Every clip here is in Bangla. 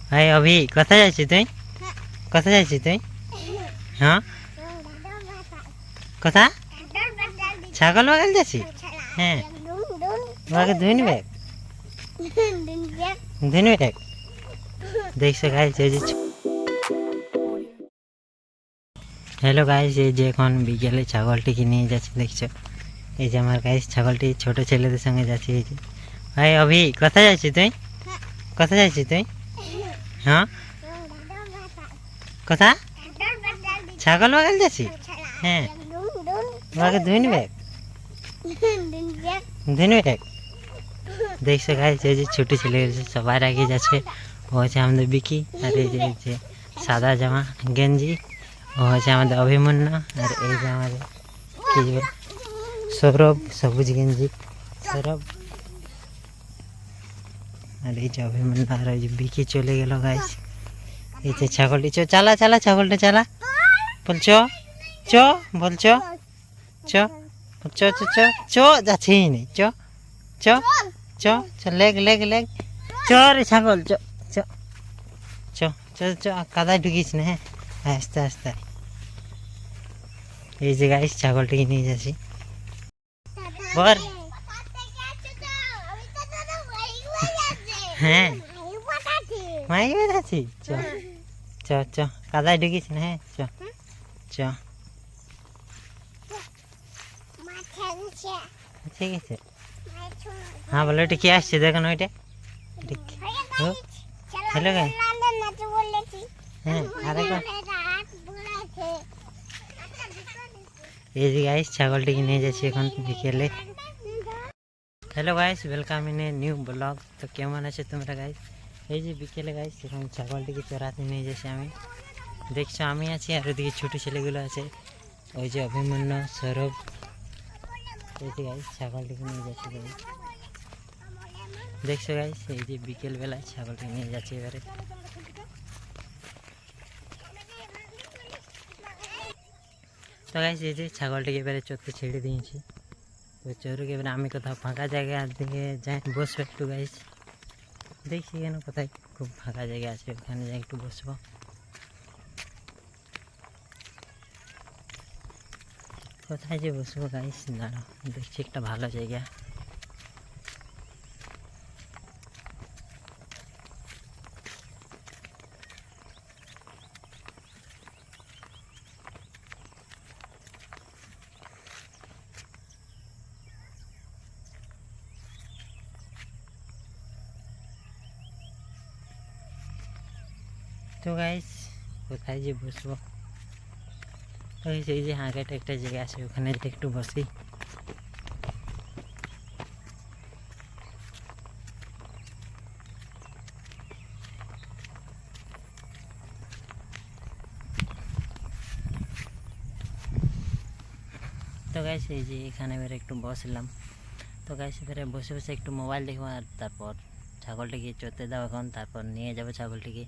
ভাই অভি কোথায় যাচ্ছিস তুই? কোথায় যাচ্ছিস তুই? হ্যাঁ কোথা? ছাগল বাগাল যাচ্ছি। হ্যাঁ তোমাকে ধুইনি ব্যাগ দেখছো গাইস এই যে হ্যালো গাইস এই যে এখন বিকেলে ছাগলটিকে নিয়ে যাচ্ছি দেখছো। এই যে আমার গাইস ছাগলটি ছোট ছেলেদের সঙ্গে যাচ্ছে। এই যে ভাই অভি কোথায় যাচ্ছিস তুই? কোথায় যাচ্ছিস তুই? হ্যাঁ কোথা? ছাগল বাগাল যাচ্ছি। হ্যাঁ তোমাকে ধুইনি ব্যাগ দেখছো গাইস এই যে ছোট ছেলে সবার আগে যাচ্ছে। ও হচ্ছে আমাদের বিকি, আর এই যে সাদা জামা গেঞ্জি ও হচ্ছে আমাদের অভিমন্যু, আর এই যে আমাদের কি বলে সৌরভ সবুজ গেঞ্জি সৌরভ, আর এই যে অভিমন্যু, আর এই যে বিকি চলে গেল গাইস। এই যে ছাগলটি চালা ছাগলটা চালা বলছ চ বলছ চ চ চ চ চ যাচ্ছেই নেই চ চ চ চ লেগ চ রে ছাগল চ চ চ চ চ কাদায় ঢুকিস না। হ্যাঁ আস্তে আস্তে। এই যে গাইস ছাগলটিকে নিয়ে যাচ্ছি। বল হ্যাঁ মাইক বেড়াচ্ছি চ চ চ কাদায় ঢুকিস না। হ্যাঁ চ চ ঠিক আছে। হ্যাঁ বলো এটা কি আসছে দেখুন ওইটা। হ্যালো গাই হ্যাঁ আরেকবার এই যে গাইস ছাগলটিকে নিয়ে যাচ্ছি এখন বিকেলে। Hello guys welcome in a new blog. তো কেমন আছে তোমরা গাইস? এই যে বিকেলে গাইস এখন ছাগলটিকে চড়াতে নিয়ে যাচ্ছি আমি। দেখছো আমি আছি আর ওদিকে ছোটো ছেলেগুলো আছে, ওই যে অভিমন্যু সৌরভ। এই যে গাইস ছাগলটিকে নিয়ে যাচ্ছি গাইস। দেখছো গাইস এই যে বিকেলবেলায় ছাগলটিকে নিয়ে যাচ্ছি এবারে। তো গাইস এই যে ছাগলটিকে এবারে চড়তে ছেড়ে দিয়েছি। তো চড়ুক এবারে আমি কোথাও ফাঁকা জায়গা দিকে যাই বসবো একটু গাইস। দেখছি কেন কোথায় খুব ফাঁকা জায়গা আছে ওখানে যাই একটু বসবো। কোথায় যে বসবো গাইস দাঁড়াও দেখছি একটা ভালো জায়গা। তো গাইস কোথায় যে বসবো, তো এই যে হাঁকাটা একটা জায়গা আছে ওখানে একটু বসি। তো গাইস এই যে এখানে এবারে একটু বসলাম। তো গাইস এবারে বসে বসে একটু মোবাইল দেখবো, আর তারপর ছাগলটিকে চড়তে দাও এখন, তারপর নিয়ে যাবো ছাগলটিকে।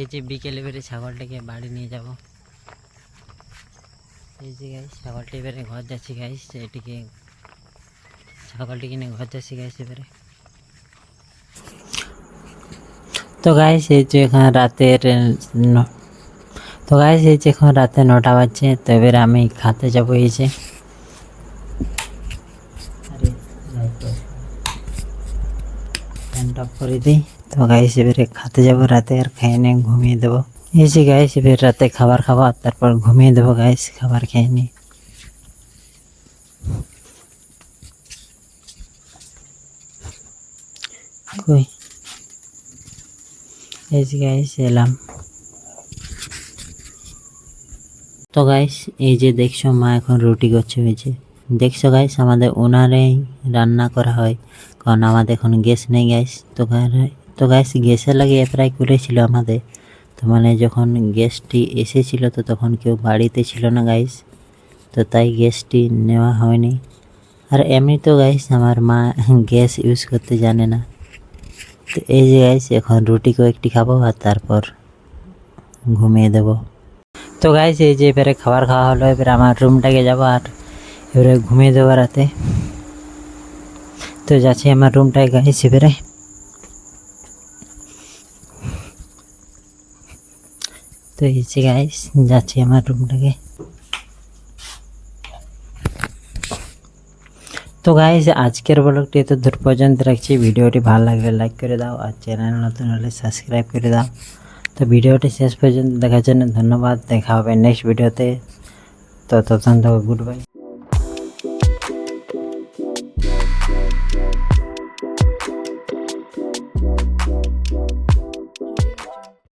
এই যে বিকেলে এবারে ছাগলটিকে বাড়ি নিয়ে যাব। এই যে গাইস ছাগলটি এবারে ঘর যাচ্ছি গাইস, এটিকে ছাগলটিকে নিয়ে ঘর যাচ্ছি গাইস এবারে। তো গাইস এই যে এখানে এখন রাতে 9টা বাজছে। তো এবারে আমি খাতে যাবো। এই যে ফ্যানটা অফ করে দিই। তো গাইস এবারে খাতে যাবো রাতে, আর খেয়ে নিয়ে ঘুমিয়ে দেবো। এই যে গাইস এবারে রাতে খাবার খাবো আর তারপর ঘুমিয়ে দেবো গাইস খাবার খেয়ে নিয়ে। কই এই যে গাইস এলাম। তো গাইস এই যে দেখছো মা এখন রুটি করছে। ওই যে দেখছো গাইস আমাদের উনারেই রান্না করা হয়, কারণ আমাদের এখন গ্যাস নেই গাইস। তো গাইস গ্যাসের লাগে অ্যাপ্লাই করেছিল আমাদের, তো মানে যখন গ্যাসটি এসেছিল তো তখন কেউ বাড়িতে ছিল না গাইস, তো তাই গ্যাসটি নেওয়া হয়নি। আর এমনি তো গাইস আমার মা গ্যাস ইউজ করতে জানে না। তো এই যে গাইস এখন রুটি কয়েকটি খাবো আর তারপর ঘুমিয়ে দেবো। তো গাইস এই যে এবারে খাবার খাওয়া হলো, এবারে আমার রুমটাকে যাবো আর এবারে ঘুমিয়ে দেবো রাতে। তো যাচ্ছি আমার রুমটায় গাইস এবারে। তো এই যে গাইস যাচ্ছি আমার রুমটাকে। তো গাইস আজকের ব্লগটি এত দূর পর্যন্ত রাখছি। ভিডিওটি ভালো লাগলে লাইক করে দাও, আর চ্যানেল নতুন হলে সাবস্ক্রাইব করে দাও। তো ভিডিওটি শেষ পর্যন্ত দেখার জন্য ধন্যবাদ। দেখা হবে নেক্সট ভিডিওতে। তো তখন গুড বাই।